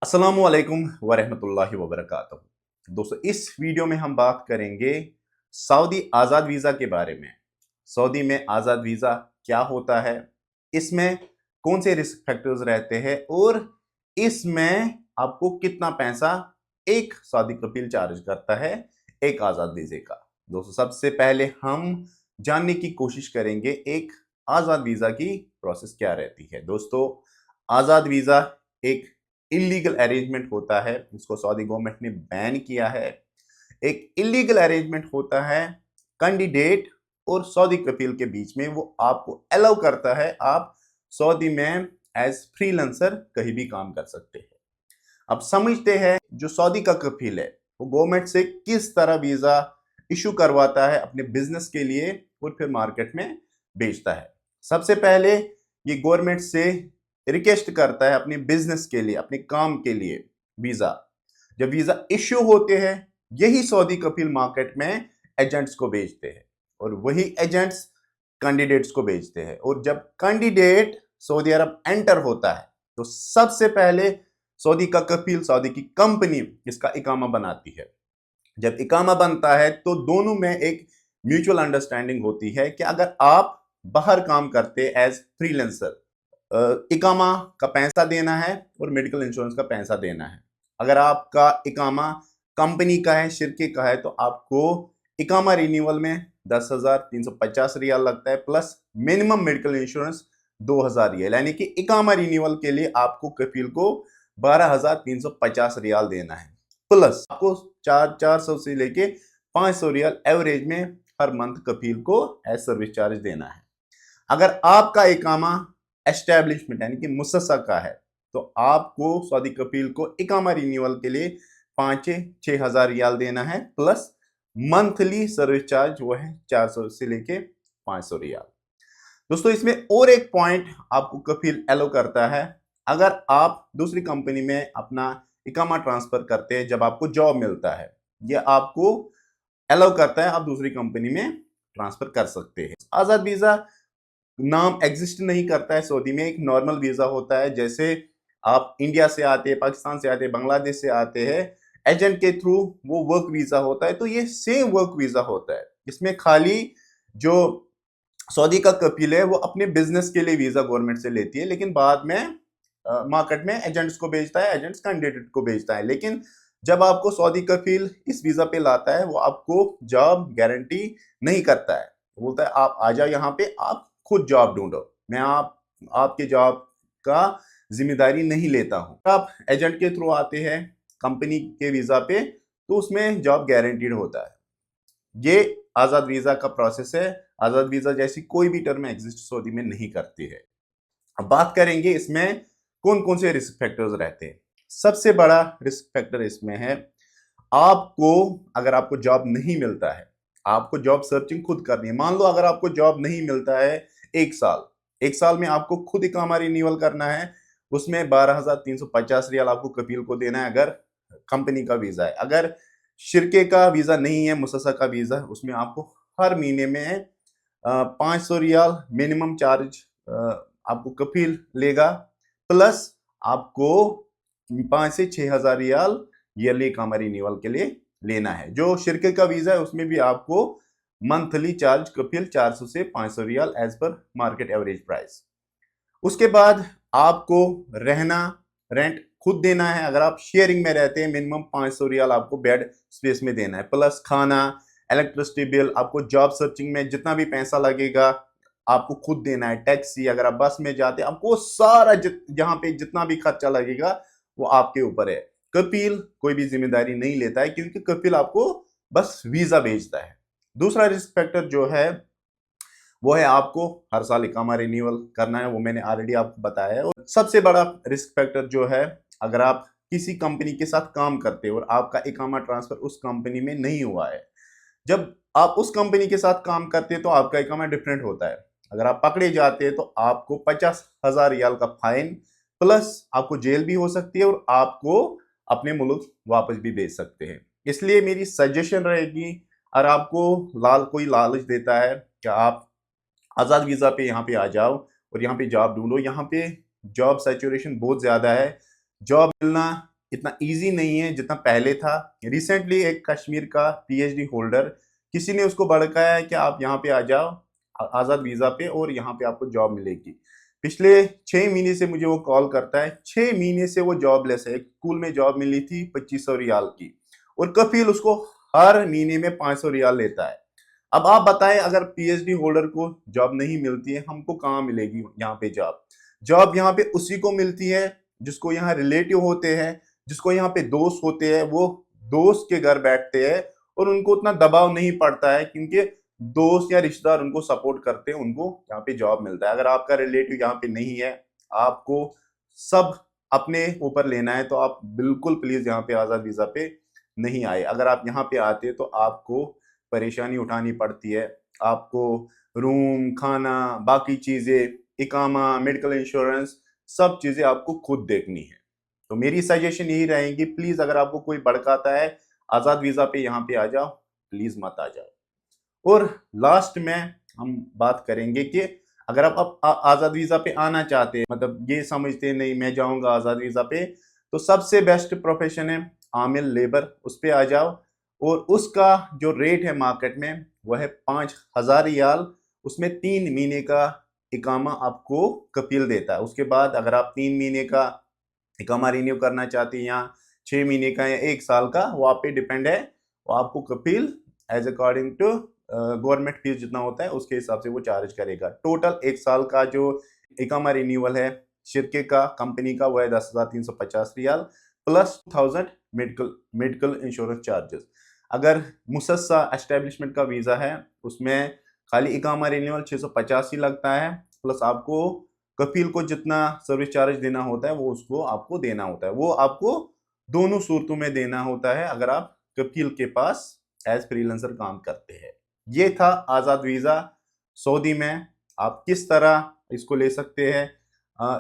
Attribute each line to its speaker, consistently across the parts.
Speaker 1: अस्सलामुअलैकुम वरहमतुल्लाहि वबरकातुहू। दोस्तों, इस वीडियो में हम बात करेंगे सऊदी आज़ाद वीज़ा के बारे में। सऊदी में आज़ाद वीज़ा क्या होता है, इसमें कौन से रिस्क फैक्टर्स रहते हैं और इसमें आपको कितना पैसा एक सऊदी कफील चार्ज करता है एक आज़ाद वीज़े का। दोस्तों, सबसे पहले हम जानने की कोशिश करेंगे एक आज़ाद वीज़ा की प्रोसेस क्या रहती है। दोस्तों, आज़ाद वीज़ा एक इलीगल अरेंजमेंट होता है, इसको सऊदी गवर्नमेंट ने बैन किया है। एक इलीगल अरेंजमेंट होता है कैंडिडेट और सऊदी कफील के बीच में, वो आपको अलाउ करता है आप सऊदी में एज फ्रीलांसर कहीं भी काम कर सकते हैं। अब समझते हैं जो सऊदी का कफील है वो गवर्नमेंट से किस तरह वीजा इशू करवाता है अपने बिजनेस के लिए और फिर मार्केट में बेचता है। सबसे पहले ये गवर्नमेंट से रिक्वेस्ट करता है अपने बिजनेस के लिए, अपने काम के लिए वीजा। जब वीजा इश्यू होते हैं, यही सऊदी कफील मार्केट में एजेंट्स को भेजते हैं और वही एजेंट्स कैंडिडेट्स को भेजते हैं। और जब कैंडिडेट सऊदी अरब एंटर होता है तो सबसे पहले सऊदी का कफील, सऊदी की कंपनी इसका इकामा बनाती है। जब इकामा बनता है तो दोनों में एक म्यूचुअल अंडरस्टैंडिंग होती है कि अगर आप बाहर काम करते एज फ्रीलांसर, इकामा का पैसा देना है और मेडिकल इंश्योरेंस का पैसा देना है। अगर आपका इकामा कंपनी का है, शिरके का है, तो आपको इकामा रिन्यूअल में 10,350 रियाल लगता है plus minimum medical insurance 2,000 riyal, यानी कि इकामा रिन्यूअल के लिए आपको कफील को 12,350 रियाल देना है। प्लस आपको 400 से लेके 500 रियाल एवरेज में हर मंथ कफील को एज सर्विस चार्ज देना है। अगर आपका इकामा एस्टैब्लिशमेंट यानी कि मुसस्सा का है तो आपको सऊदी कफील को इकामा रिन्यूअल के लिए 5-6 हज़ार रियाल देना है प्लस मंथली सर्विस चार्ज वो है 400 से लेके 500 रियाल। दोस्तों, इसमें और एक पॉइंट आपको कफील एलो करता है। अगर आप दूसरी कंपनी में अपना इकामा ट्रांसफर करते हैं, जब आपको जॉब मिलता है, यह आपको अलाउ करता है आप दूसरी कंपनी में ट्रांसफर कर सकते हैं। आजाद वीजा नाम एग्जिस्ट नहीं करता है सऊदी में, एक नॉर्मल वीजा होता है। जैसे आप इंडिया से आते हैं, पाकिस्तान से आते हैं, बांग्लादेश से आते हैं, एजेंट के थ्रू वो वर्क वीजा होता है, तो ये सेम वर्क वीजा होता है। इसमें खाली जो सऊदी का कफील है वो अपने बिजनेस के लिए वीजा गवर्नमेंट से लेती है, लेकिन बाद में मार्केट में एजेंट्स को भेजता है, एजेंट्स कैंडिडेट को भेजता है। लेकिन जब आपको सऊदी कफील इस वीजा पे लाता है, वो आपको जॉब गारंटी नहीं करता है। बोलता है आप आ जाओ यहाँ पे, आप खुद जॉब ढूंढो, मैं आपके जॉब का जिम्मेदारी नहीं लेता हूँ। आप एजेंट के थ्रू आते हैं कंपनी के वीजा पे तो उसमें जॉब गारंटीड होता है। ये आजाद वीजा का प्रोसेस है। आजाद वीजा जैसी कोई भी टर्म एग्जिस्ट सऊदी में नहीं करती है। अब बात करेंगे इसमें कौन कौन से रिस्क फैक्टर्स रहते हैं। सबसे बड़ा रिस्क फैक्टर इसमें है आपको, अगर आपको जॉब नहीं मिलता है, आपको जॉब सर्चिंग खुद करनी है। मान लो अगर आपको जॉब नहीं मिलता है एक साल में आपको खुद इकामा रिन्यूअल करना है, उसमें 12,350 रियाल आपको कफील को देना है अगर कंपनी का वीजा है। अगर शिरके का वीजा नहीं है, मुसस्सा का वीजा, उसमें आपको हर महीने में 500 रियाल मिनिमम चार्ज आपको कफील लेगा प्लस आपको 5 से 6 हज़ार रियाल ईयरली इकामा रिन्यूअल के लिए लेना है। जो शिरके का वीजा है उसमें भी आपको मंथली चार्ज कफील 400 से 500 riyal as per market average price. उसके बाद आपको रहना, रेंट खुद देना है। अगर आप शेयरिंग में रहते हैं, मिनिमम 500 रियाल आपको बेड स्पेस में देना है प्लस खाना, इलेक्ट्रिसिटी बिल, आपको जॉब सर्चिंग में जितना भी पैसा लगेगा आपको खुद देना है। टैक्सी, अगर आप बस में जाते हैं, आपको सारा जहां पे जितना भी खर्चा लगेगा वो आपके ऊपर है। कफील कोई भी जिम्मेदारी नहीं लेता है क्योंकि कफील आपको बस वीजा भेजता है। दूसरा रिस्क फैक्टर जो है वो है आपको हर साल इकामा रिन्यूअल करना है, वो मैंने ऑलरेडी आपको बताया है। और सबसे बड़ा रिस्क फैक्टर जो है, अगर आप किसी कंपनी के साथ काम करते हो और आपका इकामा ट्रांसफर उस कंपनी में नहीं हुआ है, जब आप उस कंपनी के साथ काम करते हैं तो आपका इकामा डिफरेंट होता है। अगर आप पकड़े जाते हैं तो आपको 50,000 रियाल का फाइन प्लस आपको जेल भी हो सकती है और आपको अपने मुल्क वापस भी भेज सकते हैं। इसलिए मेरी सजेशन रहेगी, और आपको कोई लालच देता है कि आप आज़ाद वीज़ा पे यहाँ पे आ जाओ और यहाँ पे जॉब ढूंढो, यहाँ पे जॉब सैचुरेशन बहुत ज़्यादा है, जॉब मिलना इतना इजी नहीं है जितना पहले था। रिसेंटली एक कश्मीर का पीएचडी होल्डर, किसी ने उसको भड़काया है कि आप यहाँ पे आ जाओ आज़ाद वीज़ा पे और यहाँ पे आपको जॉब मिलेगी। पिछले 6 महीने से मुझे वो कॉल करता है, 6 महीने से वो जॉबलेस है। स्कूल में जॉब मिली थी 2500 रियाल की, और कफील उसको हर महीने में 500 रियाल लेता है। अब आप बताएं, अगर पीएचडी होल्डर को जॉब नहीं मिलती है, हमको कहाँ मिलेगी यहाँ पे जॉब? जॉब यहाँ पे उसी को मिलती है जिसको यहाँ रिलेटिव होते हैं, जिसको यहाँ पे दोस्त होते हैं। वो दोस्त के घर बैठते हैं और उनको उतना दबाव नहीं पड़ता है, क्योंकि दोस्त या रिश्तेदार उनको सपोर्ट करते हैं, उनको यहाँ पे जॉब मिलता है। अगर आपका रिलेटिव यहाँ पे नहीं है, आपको सब अपने ऊपर लेना है, तो आप बिल्कुल प्लीज यहाँ पे आज़ाद वीजा पे नहीं आए। अगर आप यहाँ पे आते तो आपको परेशानी उठानी पड़ती है। आपको रूम, खाना, बाकी चीजें, इकामा, मेडिकल इंश्योरेंस, सब चीजें आपको खुद देखनी है। तो मेरी सजेशन यही रहेगी, प्लीज अगर आपको कोई भड़काता है आजाद वीजा पे यहाँ पे आ जाओ, प्लीज मत आ जाओ। और लास्ट में हम बात करेंगे कि अगर आप आजाद वीजा पे आना चाहते हैं, मतलब ये समझते हैं नहीं मैं जाऊंगा आजाद वीजा पे, तो सबसे बेस्ट प्रोफेशन है आमिल लेबर, उस पे आ जाओ। और उसका जो रेट है मार्केट में वह है 5000 रियाल। उसमें 3 महीने का इकामा आपको कफील देता है। उसके बाद अगर आप 3 महीने का इकामा रिन्यू करना चाहते हैं, या 6 महीने का या 1 साल का, वो आप पे डिपेंड है। वो आपको कफील age according to government fees जितना होता है उसके हिसाब से वो चार्ज करेगा। टोटल 1 साल का जो इकामा रिन्यूअल है शिरके का, कंपनी का, वो है 10,350 riyal plus 1000 medical insurance charges. अगर मुसस्सा एस्टेब्लिशमेंट का वीजा है, उसमें खाली इकामा रिन्यूअल 650 ही लगता है, प्लस आपको कफील को जितना सर्विस चार्ज देना होता है वो उसको आपको देना होता है। वो आपको दोनों सूरतों में देना होता है अगर आप कफील के पास एज फ्रीलांसर काम करते हैं। ये था आज़ाद वीज़ा सऊदी में। आप किस तरह इसको ले सकते हैं,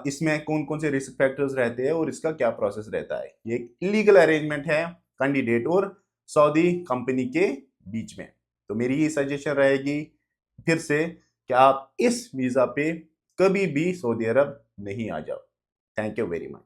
Speaker 1: इसमें कौन कौन से रिस्क फैक्टर्स रहते हैं और इसका क्या प्रोसेस रहता है। ये एक इलीगल अरेंजमेंट है कैंडिडेट और सऊदी कंपनी के बीच में। तो मेरी ये सजेशन रहेगी फिर से कि आप इस वीज़ा पे कभी भी सऊदी अरब नहीं आ जाओ। Thank you very much.